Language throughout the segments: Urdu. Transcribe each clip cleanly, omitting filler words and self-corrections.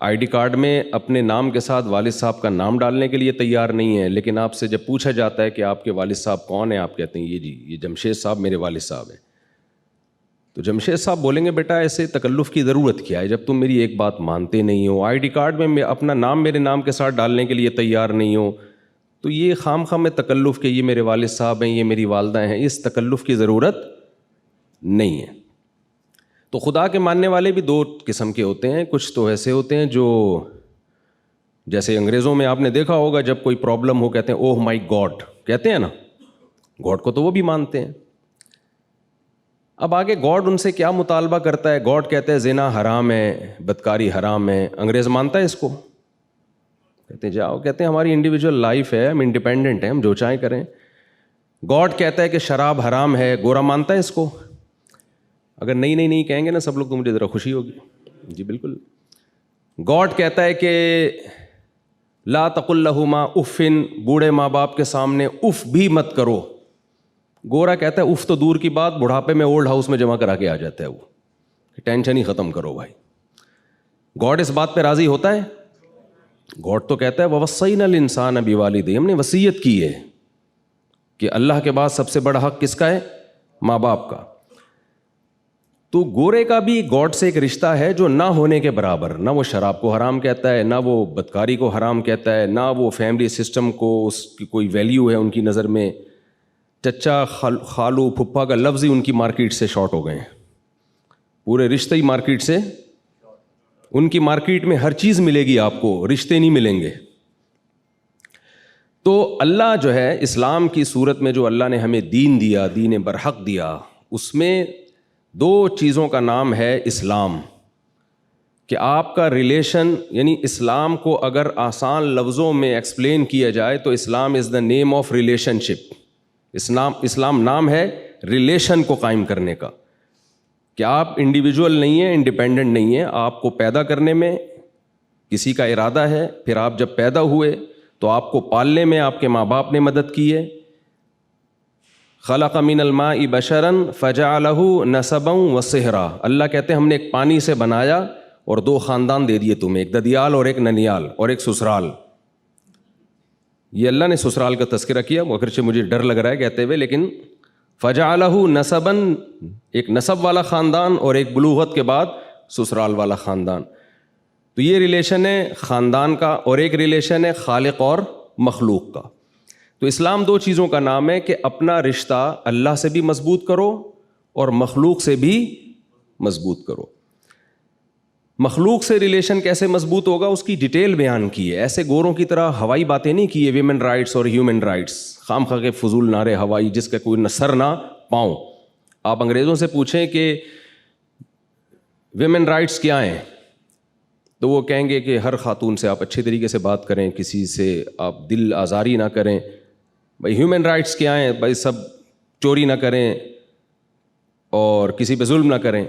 آئی ڈی کارڈ میں اپنے نام کے ساتھ والد صاحب کا نام ڈالنے کے لیے تیار نہیں ہے، لیکن آپ سے جب پوچھا جاتا ہے کہ آپ کے والد صاحب کون ہیں، آپ کہتے ہیں یہ جمشید صاحب میرے والد صاحب ہیں. تو جمشید صاحب بولیں گے بیٹا ایسے تکلف کی ضرورت کیا ہے جب تم میری ایک بات مانتے نہیں ہو، آئی ڈی کارڈ میں اپنا نام میرے نام کے ساتھ ڈالنے کے لیے تیار نہیں ہو، تو یہ خام خواہ میں تکلف کہ یہ میرے والد صاحب ہیں، یہ میری والدہ ہیں، اس تکلف کی ضرورت نہیں ہے. تو خدا کے ماننے والے بھی دو قسم کے ہوتے ہیں. کچھ تو ایسے ہوتے ہیں جو جیسے انگریزوں میں آپ نے دیکھا ہوگا جب کوئی پرابلم ہو کہتے ہیں اوہ مائی گاڈ، کہتے ہیں نا، گاڈ کو تو وہ بھی مانتے ہیں. اب آگے گاڈ ان سے کیا مطالبہ کرتا ہے؟ گاڈ کہتے ہیں زنا حرام ہے، بدکاری حرام ہے. انگریز مانتا ہے اس کو؟ کہتے ہیں جاؤ، کہتے ہیں ہماری انڈیویجول لائف ہے، ہم انڈیپینڈنٹ ہیں، ہم جو چاہیں کریں. گاڈ کہتا ہے کہ شراب حرام ہے، گورا مانتا ہے اس کو؟ اگر نہیں کہیں گے نا سب لوگ تو مجھے ذرا خوشی ہوگی. جی بالکل. گاڈ کہتا ہے کہ لا تقل لہما اف، بوڑھے ماں باپ کے سامنے اف بھی مت کرو. گورا کہتا ہے اف تو دور کی بات، بڑھاپے میں اولڈ ہاؤس میں جمع کرا کے آ جاتا ہے وہ، ٹینشن ہی ختم کرو بھائی. گاڈ اس بات پہ راضی ہوتا ہے؟ گاڈ تو کہتا ہے ووصینا الانسان بوالدیہ، ہم نے وصیت کی ہے کہ اللہ کے بعد سب سے بڑا حق کس کا ہے؟ ماں باپ کا. تو گورے کا بھی گاڈ سے ایک رشتہ ہے جو نہ ہونے کے برابر. نہ وہ شراب کو حرام کہتا ہے، نہ وہ بدکاری کو حرام کہتا ہے، نہ وہ فیملی سسٹم کو اس کی کوئی ویلیو ہے ان کی نظر میں. چچا خالو پھپھا کا لفظ ہی ان کی مارکیٹ سے شارٹ ہو گئے ہیں، پورے رشتے ہی مارکیٹ سے. ان کی مارکیٹ میں ہر چیز ملے گی آپ کو، رشتے نہیں ملیں گے. تو اللہ جو ہے اسلام کی صورت میں جو اللہ نے ہمیں دین دیا، دین برحق دیا، اس میں دو چیزوں کا نام ہے اسلام. کہ آپ کا ریلیشن، یعنی اسلام کو اگر آسان لفظوں میں ایکسپلین کیا جائے تو اسلام از دا نیم آف ریلیشن شپ. اسلام نام ہے ریلیشن کو قائم کرنے کا، کہ آپ انڈیویجول نہیں ہیں، انڈیپینڈنٹ نہیں ہیں. آپ کو پیدا کرنے میں کسی کا ارادہ ہے، پھر آپ جب پیدا ہوئے تو آپ کو پالنے میں آپ کے ماں باپ نے مدد کی ہے. خلق من الماء بشرا فجعلہ نسبا وصہرا. اللہ کہتے ہیں ہم نے ایک پانی سے بنایا اور دو خاندان دے دیے تمہیں، ایک ددیال اور ایک ننیال اور ایک سسرال. یہ اللہ نے سسرال کا تذکرہ کیا، اگرچہ مجھے ڈر لگ رہا ہے کہتے ہوئے، لیکن فجعلہ نسبا، ایک نسب والا خاندان اور ایک بلوغت کے بعد سسرال والا خاندان. تو یہ ریلیشن ہے خاندان کا، اور ایک ریلیشن ہے خالق اور مخلوق کا. تو اسلام دو چیزوں کا نام ہے کہ اپنا رشتہ اللہ سے بھی مضبوط کرو اور مخلوق سے بھی مضبوط کرو. مخلوق سے ریلیشن کیسے مضبوط ہوگا اس کی ڈیٹیل بیان کی ہے. ایسے گوروں کی طرح ہوائی باتیں نہیں کی ہے، ویمن رائٹس اور ہیومن رائٹس، خام خواہ کے فضول نعرے ہوائی جس کا کوئی نہ سر نہ پاؤں. آپ انگریزوں سے پوچھیں کہ ویمن رائٹس کیا ہیں تو وہ کہیں گے کہ ہر خاتون سے آپ اچھے طریقے سے بات کریں، کسی سے آپ دل آزاری نہ کریں. بھائی ہیومن رائٹس کیا ہیں؟ بھائی سب چوری نہ کریں اور کسی پہ ظلم نہ کریں.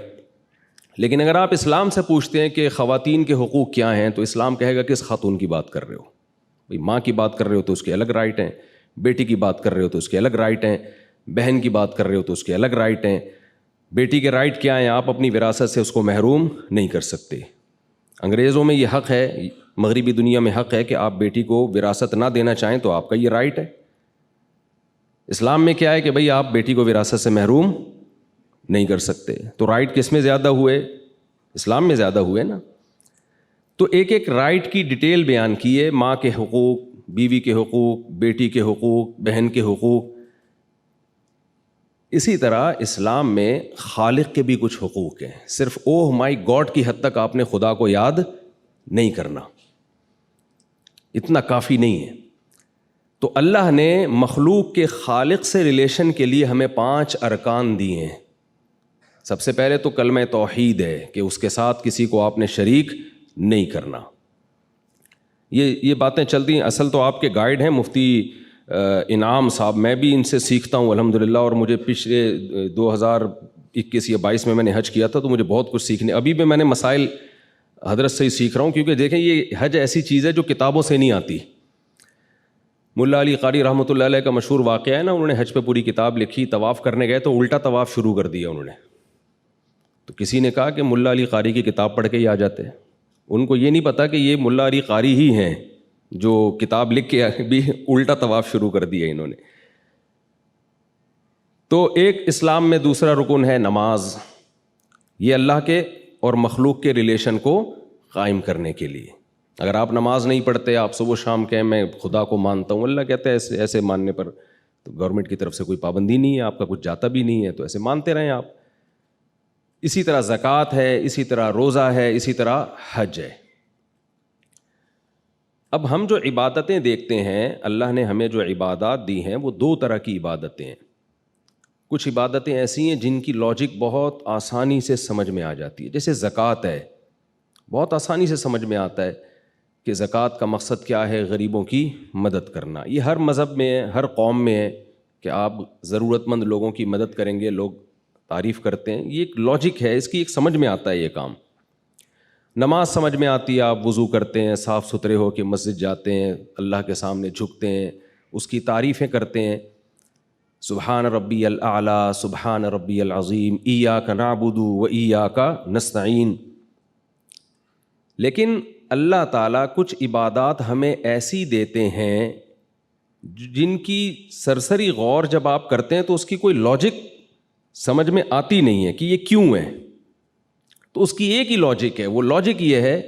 لیکن اگر آپ اسلام سے پوچھتے ہیں کہ خواتین کے حقوق کیا ہیں تو اسلام کہے گا کس خاتون کی بات کر رہے ہو؟ بھائی ماں کی بات کر رہے ہو تو اس کے الگ رائٹ ہیں، بیٹی کی بات کر رہے ہو تو اس کے الگ رائٹ ہیں، بہن کی بات کر رہے ہو تو اس کے الگ رائٹ ہیں. بیٹی کے رائٹ کیا ہیں؟ آپ اپنی وراثت سے اس کو محروم نہیں کر سکتے. انگریزوں میں یہ حق ہے، مغربی دنیا میں حق ہے کہ آپ بیٹی کو وراثت نہ دینا چاہیں تو آپ کا یہ رائٹ ہے. اسلام میں کیا ہے کہ بھئی آپ بیٹی کو وراثت سے محروم نہیں کر سکتے. تو رائٹ کس میں زیادہ ہوئے؟ اسلام میں زیادہ ہوئے نا. تو ایک ایک رائٹ کی ڈیٹیل بیان کی ہے، ماں کے حقوق، بیوی کے حقوق، بیٹی کے حقوق، بہن کے حقوق. اسی طرح اسلام میں خالق کے بھی کچھ حقوق ہیں. صرف اوہ مائی گاڈ کی حد تک آپ نے خدا کو یاد نہیں کرنا، اتنا کافی نہیں ہے. تو اللہ نے مخلوق کے خالق سے ریلیشن کے لیے ہمیں 5 ارکان دیے ہیں. سب سے پہلے تو کلمہ توحید ہے کہ اس کے ساتھ کسی کو آپ نے شریک نہیں کرنا. یہ باتیں چلتی ہیں. اصل تو آپ کے گائیڈ ہیں مفتی انعام صاحب، میں بھی ان سے سیکھتا ہوں الحمدللہ. اور مجھے پچھلے 2021 یا 22 میں نے حج کیا تھا تو مجھے بہت کچھ سیکھنے، ابھی بھی میں نے مسائل حضرت سے ہی سیکھ رہا ہوں. کیونکہ دیکھیں یہ حج ایسی چیز ہے جو کتابوں سے نہیں آتی. ملا علی قاری رحمۃ اللہ علیہ کا مشہور واقعہ ہے نا، انہوں نے حج پہ پوری کتاب لکھی، طواف کرنے گئے تو الٹا طواف شروع کر دیا انہوں نے. تو کسی نے کہا کہ ملا علی قاری کی کتاب پڑھ کے ہی آ جاتے. ان کو یہ نہیں پتا کہ یہ ملا علی قاری ہی ہیں جو کتاب لکھ کے بھی الٹا طواف شروع کر دیا انہوں نے. تو ایک اسلام میں دوسرا رکن ہے نماز. یہ اللہ کے اور مخلوق کے ریلیشن کو قائم کرنے کے لیے. اگر آپ نماز نہیں پڑھتے, آپ صبح شام کہیں میں خدا کو مانتا ہوں, اللہ کہتا ہے ایسے ماننے پر تو گورنمنٹ کی طرف سے کوئی پابندی نہیں ہے, آپ کا کچھ جاتا بھی نہیں ہے, تو ایسے مانتے رہیں آپ. اسی طرح زکوٰۃ ہے, اسی طرح روزہ ہے, اسی طرح حج ہے. اب ہم جو عبادتیں دیکھتے ہیں, اللہ نے ہمیں جو عبادات دی ہیں وہ دو طرح کی عبادتیں ہیں. کچھ عبادتیں ایسی ہیں جن کی لاجک بہت آسانی سے سمجھ میں آ جاتی ہے. جیسے زکوٰۃ ہے, بہت آسانی سے سمجھ میں آتا ہے کہ زکوٰۃ کا مقصد کیا ہے, غریبوں کی مدد کرنا. یہ ہر مذہب میں ہے, ہر قوم میں ہے کہ آپ ضرورت مند لوگوں کی مدد کریں گے, لوگ تعریف کرتے ہیں. یہ ایک لاجک ہے, اس کی ایک سمجھ میں آتا ہے یہ کام. نماز سمجھ میں آتی ہے, آپ وضو کرتے ہیں, صاف ستھرے ہو کے مسجد جاتے ہیں, اللہ کے سامنے جھکتے ہیں, اس کی تعریفیں کرتے ہیں, سبحان ربی الاعلیٰ, سبحان ربی العظیم, ایاک نعبد و ایاک نستعین. لیکن اللہ تعالیٰ کچھ عبادات ہمیں ایسی دیتے ہیں جن کی سرسری غور جب آپ کرتے ہیں تو اس کی کوئی لاجک سمجھ میں آتی نہیں ہے کہ یہ کیوں ہے. تو اس کی ایک ہی لاجک ہے, وہ لاجک یہ ہے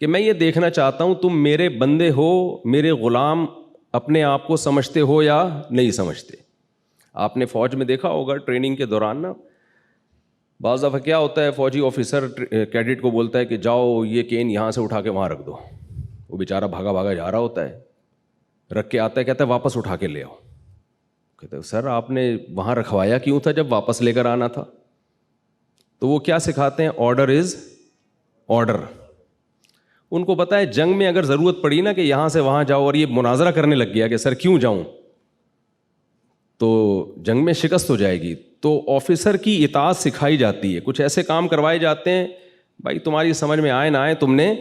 کہ میں یہ دیکھنا چاہتا ہوں تم میرے بندے ہو, میرے غلام اپنے آپ کو سمجھتے ہو یا نہیں سمجھتے. آپ نے فوج میں دیکھا ہوگا ٹریننگ کے دوران نا, بعض دفعہ کیا ہوتا ہے, فوجی آفیسر کیڈٹ کو بولتا ہے کہ جاؤ یہ کین یہاں سے اٹھا کے وہاں رکھ دو. وہ بیچارہ بھاگا بھاگا جا رہا ہوتا ہے, رکھ کے آتا ہے, کہتا ہے واپس اٹھا کے لے آؤ. کہتے ہیں سر آپ نے وہاں رکھوایا کیوں تھا جب واپس لے کر آنا تھا. تو وہ کیا سکھاتے ہیں, آرڈر از آرڈر. ان کو پتہ ہے جنگ میں اگر ضرورت پڑی نا کہ یہاں سے وہاں جاؤ, اور یہ مناظرہ کرنے لگ گیا کہ سر کیوں جاؤں, تو جنگ میں شکست ہو جائے گی. تو آفیسر کی اطاعت سکھائی جاتی ہے. کچھ ایسے کام کروائے جاتے ہیں بھائی تمہاری سمجھ میں آئے نہ آئے تم نے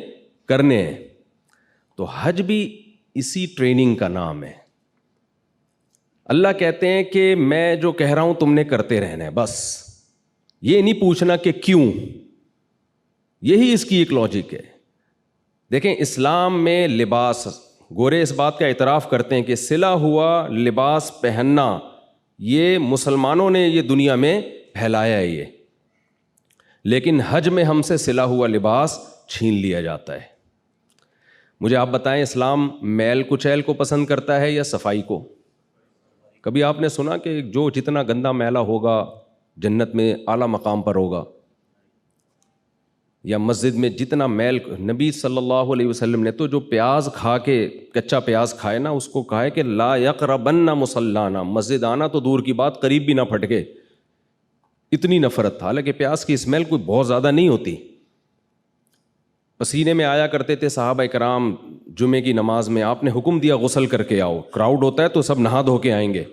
کرنے ہیں. تو حج بھی اسی ٹریننگ کا نام ہے. اللہ کہتے ہیں کہ میں جو کہہ رہا ہوں تم نے کرتے رہنا ہے, بس یہ نہیں پوچھنا کہ کیوں. یہی اس کی ایک لاجک ہے. دیکھیں اسلام میں لباس, گورے اس بات کا اعتراف کرتے ہیں کہ سلا ہوا لباس پہننا یہ مسلمانوں نے یہ دنیا میں پھیلایا ہے یہ, لیکن حج میں ہم سے سلا ہوا لباس چھین لیا جاتا ہے. مجھے آپ بتائیں اسلام میل کچیل کو پسند کرتا ہے یا صفائی کو؟ کبھی آپ نے سنا کہ جو جتنا گندا میلا ہوگا جنت میں اعلیٰ مقام پر ہوگا, یا مسجد میں جتنا میل؟ نبی صلی اللہ علیہ وسلم نے تو جو پیاز کھا کے, کچا پیاز کھائے نا, اس کو کہا ہے کہ لا یقربن مصلانا, مسجد آنا تو دور کی بات قریب بھی نہ پھٹکے. اتنی نفرت تھا. حالانکہ پیاز کی اسمیل کوئی بہت زیادہ نہیں ہوتی. پسینے میں آیا کرتے تھے صحابہ کرام جمعے کی نماز میں, آپ نے حکم دیا غسل کر کے آؤ, کراؤڈ ہوتا ہے تو سب نہا دھو کے آئیں گے.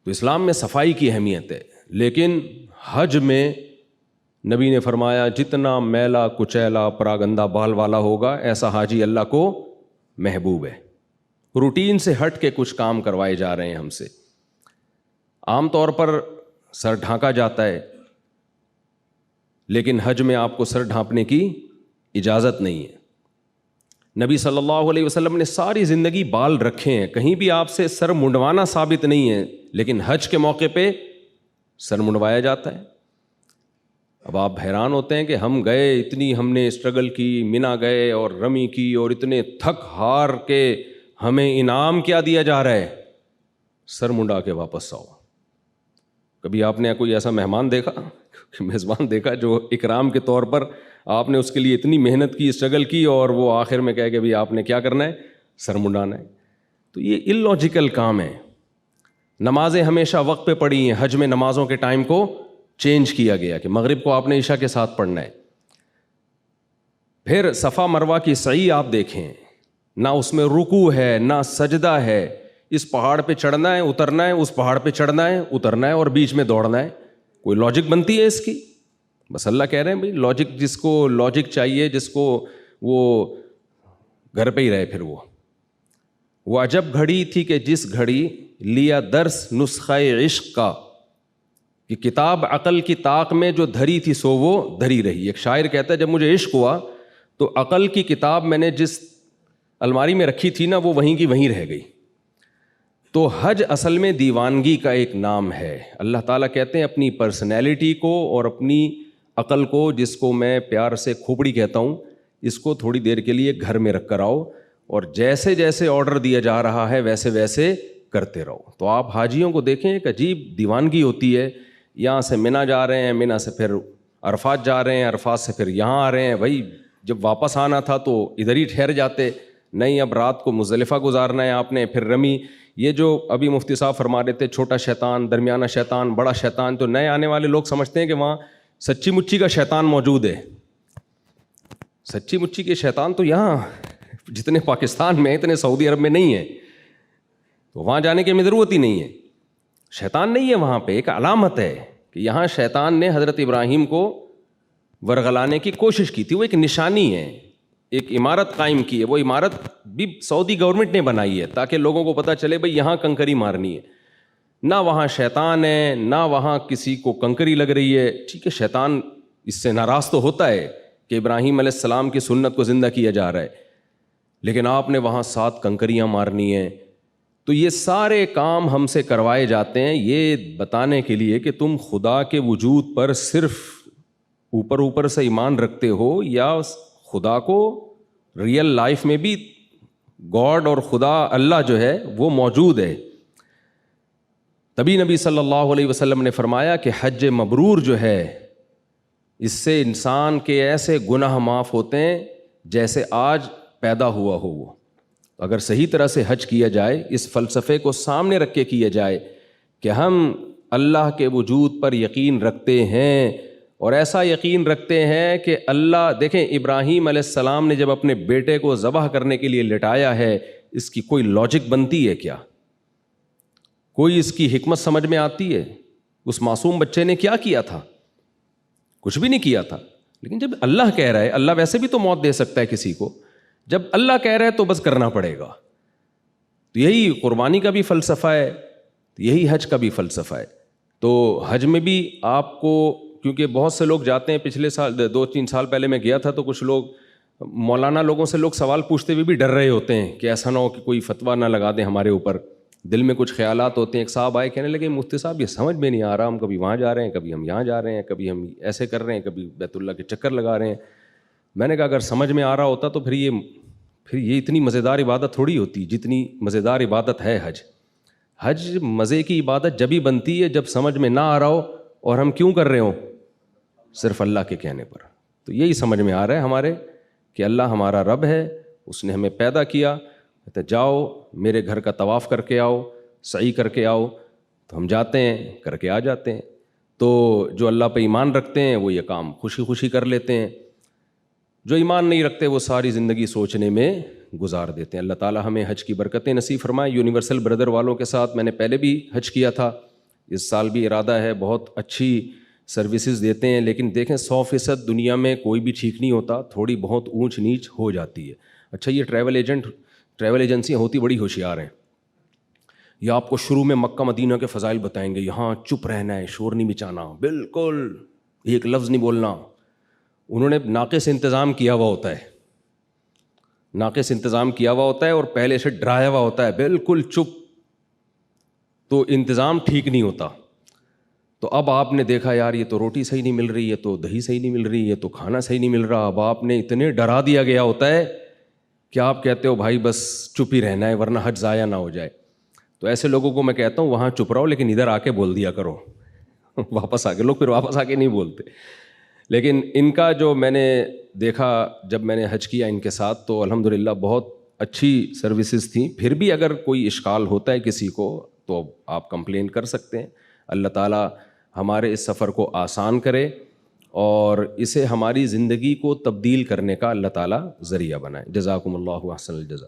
تو اسلام میں صفائی کی اہمیت ہے. لیکن حج میں نبی نے فرمایا جتنا میلا کچیلا پراگندہ بال والا ہوگا ایسا حاجی اللہ کو محبوب ہے. روٹین سے ہٹ کے کچھ کام کروائے جا رہے ہیں ہم سے. عام طور پر سر ڈھانکا جاتا ہے, لیکن حج میں آپ کو سر ڈھانپنے کی اجازت نہیں ہے. نبی صلی اللہ علیہ وسلم نے ساری زندگی بال رکھے ہیں, کہیں بھی آپ سے سر منڈوانا ثابت نہیں ہے, لیکن حج کے موقع پہ سر منڈوایا جاتا ہے. اب آپ حیران ہوتے ہیں کہ ہم گئے, اتنی ہم نے اسٹرگل کی, منا گئے اور رمی کی, اور اتنے تھک ہار کے ہمیں انعام کیا دیا جا رہا ہے, سر منڈا کے واپس آؤ. کبھی آپ نے کوئی ایسا مہمان دیکھا, میزبان دیکھا جو اکرام کے طور پر آپ نے اس کے لیے اتنی محنت کی, اسٹرگل کی, اور وہ آخر میں کہے کہ بھائی آپ نے کیا کرنا ہے, سر منڈانا ہے. تو یہ ان لاجیکل کام ہے. نمازیں ہمیشہ وقت پہ پڑھی ہیں, حج میں نمازوں کے ٹائم کو چینج کیا گیا کہ مغرب کو آپ نے عشاء کے ساتھ پڑھنا ہے. پھر صفا مروہ کی سعی آپ دیکھیں, نہ اس میں رکوع ہے نہ سجدہ ہے. اس پہاڑ پہ چڑھنا ہے, اترنا ہے, اس پہاڑ پہ چڑھنا ہے, اترنا ہے, اور بیچ میں دوڑنا ہے. کوئی لاجک بنتی ہے اس کی؟ بس اللہ کہہ رہے ہیں بھائی لاجک, جس کو لاجک چاہیے, جس کو وہ گھر پہ ہی رہے. پھر وہ عجب گھڑی تھی کہ جس گھڑی لیا درس نسخہ عشق کا, کہ کتاب عقل کی طاق میں جو دھری تھی سو وہ دھری رہی. ایک شاعر کہتا ہے جب مجھے عشق ہوا تو عقل کی کتاب میں نے جس الماری میں رکھی تھی نا وہ وہیں کی وہیں رہ گئی. تو حج اصل میں دیوانگی کا ایک نام ہے. اللہ تعالیٰ کہتے ہیں اپنی پرسنالٹی کو اور اپنی عقل کو, جس کو میں پیار سے کھوپڑی کہتا ہوں, اس کو تھوڑی دیر کے لیے گھر میں رکھ کر آؤ اور جیسے جیسے آرڈر دیا جا رہا ہے ویسے ویسے کرتے رہو. تو آپ حاجیوں کو دیکھیں, ایک عجیب دیوانگی ہوتی ہے. یہاں سے منی جا رہے ہیں, منی سے پھر عرفات جا رہے ہیں, عرفات سے پھر یہاں آ رہے ہیں. بھائی جب واپس آنا تھا تو ادھر ہی ٹھہر جاتے, نہیں اب رات کو مزدلفہ گزارنا ہے آپ نے, پھر رمی. یہ جو ابھی مفتی صاحب فرما رہے تھے چھوٹا شیطان, درمیانہ شیطان, بڑا شیطان, تو نئے آنے والے لوگ سمجھتے ہیں کہ وہاں سچی مچی کا شیطان موجود ہے. سچی مچی کے شیطان تو یہاں جتنے پاکستان میں اتنے سعودی عرب میں نہیں ہیں, تو وہاں جانے کی ہمیں ضرورت ہی نہیں ہے. شیطان نہیں ہے وہاں پہ, ایک علامت ہے کہ یہاں شیطان نے حضرت ابراہیم کو ورغلانے کی کوشش کی تھی. وہ ایک نشانی ہے, ایک عمارت قائم کی ہے. وہ عمارت بھی سعودی گورنمنٹ نے بنائی ہے تاکہ لوگوں کو پتہ چلے بھئی یہاں کنکری مارنی ہے. نہ وہاں شیطان ہے, نہ وہاں کسی کو کنکری لگ رہی ہے. ٹھیک ہے, شیطان اس سے ناراض تو ہوتا ہے کہ ابراہیم علیہ السلام کی سنت کو زندہ کیا جا رہا ہے, لیکن آپ نے وہاں 7 کنکریاں مارنی ہیں. تو یہ سارے کام ہم سے کروائے جاتے ہیں یہ بتانے کے لیے کہ تم خدا کے وجود پر صرف اوپر اوپر سے ایمان رکھتے ہو یا خدا کو ریئل لائف میں بھی گاڈ اور خدا اللہ جو ہے وہ موجود ہے. تبھی نبی صلی اللہ علیہ وسلم نے فرمایا کہ حج مبرور جو ہے اس سے انسان کے ایسے گناہ معاف ہوتے ہیں جیسے آج پیدا ہوا ہو. وہ اگر صحیح طرح سے حج کیا جائے, اس فلسفے کو سامنے رکھ کے کیا جائے کہ ہم اللہ کے وجود پر یقین رکھتے ہیں, اور ایسا یقین رکھتے ہیں کہ اللہ, دیکھیں ابراہیم علیہ السلام نے جب اپنے بیٹے کو ذبح کرنے کے لیے لٹایا ہے, اس کی کوئی لاجک بنتی ہے کیا؟ کوئی اس کی حکمت سمجھ میں آتی ہے؟ اس معصوم بچے نے کیا کیا تھا؟ کچھ بھی نہیں کیا تھا. لیکن جب اللہ کہہ رہا ہے, اللہ ویسے بھی تو موت دے سکتا ہے کسی کو, جب اللہ کہہ رہا ہے تو بس کرنا پڑے گا. تو یہی قربانی کا بھی فلسفہ ہے, یہی حج کا بھی فلسفہ ہے. تو حج میں بھی آپ کو, کیونکہ بہت سے لوگ جاتے ہیں, پچھلے سال 2-3 سال پہلے میں گیا تھا تو کچھ لوگ مولانا لوگوں سے لوگ سوال پوچھتے ہوئے بھی ڈر رہے ہوتے ہیں کہ ایسا نہ ہو کہ کوئی فتویٰ نہ لگا دیں ہمارے اوپر. دل میں کچھ خیالات ہوتے ہیں. ایک صاحب آئے کہنے لگے مفتی صاحب یہ سمجھ میں نہیں آ رہا, ہم کبھی وہاں جا رہے ہیں, کبھی ہم یہاں جا رہے ہیں, کبھی ہم ایسے کر رہے ہیں, کبھی بیت اللہ کے چکر لگا رہے ہیں. میں نے کہا اگر سمجھ میں آ رہا ہوتا تو پھر یہ اتنی مزیدار عبادت تھوڑی ہوتی جتنی مزیدار عبادت ہے حج. حج مزے کی عبادت جب ہی بنتی ہے جب سمجھ میں نہ آ رہا ہو اور ہم کیوں کر رہے ہوں, صرف اللہ کے کہنے پر. تو یہی سمجھ میں آ رہا ہے ہمارے کہ اللہ ہمارا رب ہے, اس نے ہمیں پیدا کیا, کہتے جاؤ میرے گھر کا طواف کر کے آؤ, سعی کر کے آؤ. تو ہم جاتے ہیں, کر کے آ جاتے ہیں. تو جو اللہ پہ ایمان رکھتے ہیں وہ یہ کام خوشی خوشی کر لیتے ہیں, جو ایمان نہیں رکھتے وہ ساری زندگی سوچنے میں گزار دیتے ہیں. اللہ تعالیٰ ہمیں حج کی برکتیں نصیب فرمائے. یونیورسل بردر والوں کے ساتھ میں نے پہلے بھی حج کیا تھا, اس سال بھی ارادہ ہے. بہت اچھی سروسز دیتے ہیں, لیکن دیکھیں 100% دنیا میں کوئی بھی ٹھیک نہیں ہوتا, تھوڑی بہت اونچ نیچ ہو جاتی ہے. اچھا یہ ٹریول ایجنسیاں ہوتی بڑی ہوشیار ہیں. یہ آپ کو شروع میں مکہ مدینہ کے فضائل بتائیں گے, یہاں چپ رہنا ہے, شور نہیں مچانا, بالکل ایک لفظ نہیں بولنا. انہوں نے ناقص انتظام کیا ہوا ہوتا ہے, ناقص انتظام کیا ہوا ہوتا ہے اور پہلے سے ڈرایا ہوا ہوتا ہے بالکل چپ, تو انتظام ٹھیک نہیں ہوتا. تو اب آپ نے دیکھا یار یہ تو روٹی صحیح نہیں مل رہی ہے, تو دہی صحیح نہیں مل رہی ہے, تو کھانا صحیح نہیں مل رہا. اب آپ نے اتنے ڈرا دیا گیا ہوتا ہے کہ آپ کہتے ہو بھائی بس چپ ہی رہنا ہے ورنہ حج ضائع نہ ہو جائے. تو ایسے لوگوں کو میں کہتا ہوں وہاں چپ رہو لیکن ادھر آ کے بول دیا کرو. واپس آ کے لوگ پھر واپس آ کے نہیں بولتے. لیکن ان کا جو میں نے دیکھا جب میں نے حج کیا ان کے ساتھ, تو الحمدللہ بہت اچھی سروسز تھیں. پھر بھی اگر کوئی اشکال ہوتا ہے کسی کو تو آپ کمپلین کر سکتے ہیں. اللہ تعالیٰ ہمارے اس سفر کو آسان کرے اور اسے ہماری زندگی کو تبدیل کرنے کا اللہ تعالیٰ ذریعہ بنائے. جزاکم اللہ احسن الجزا.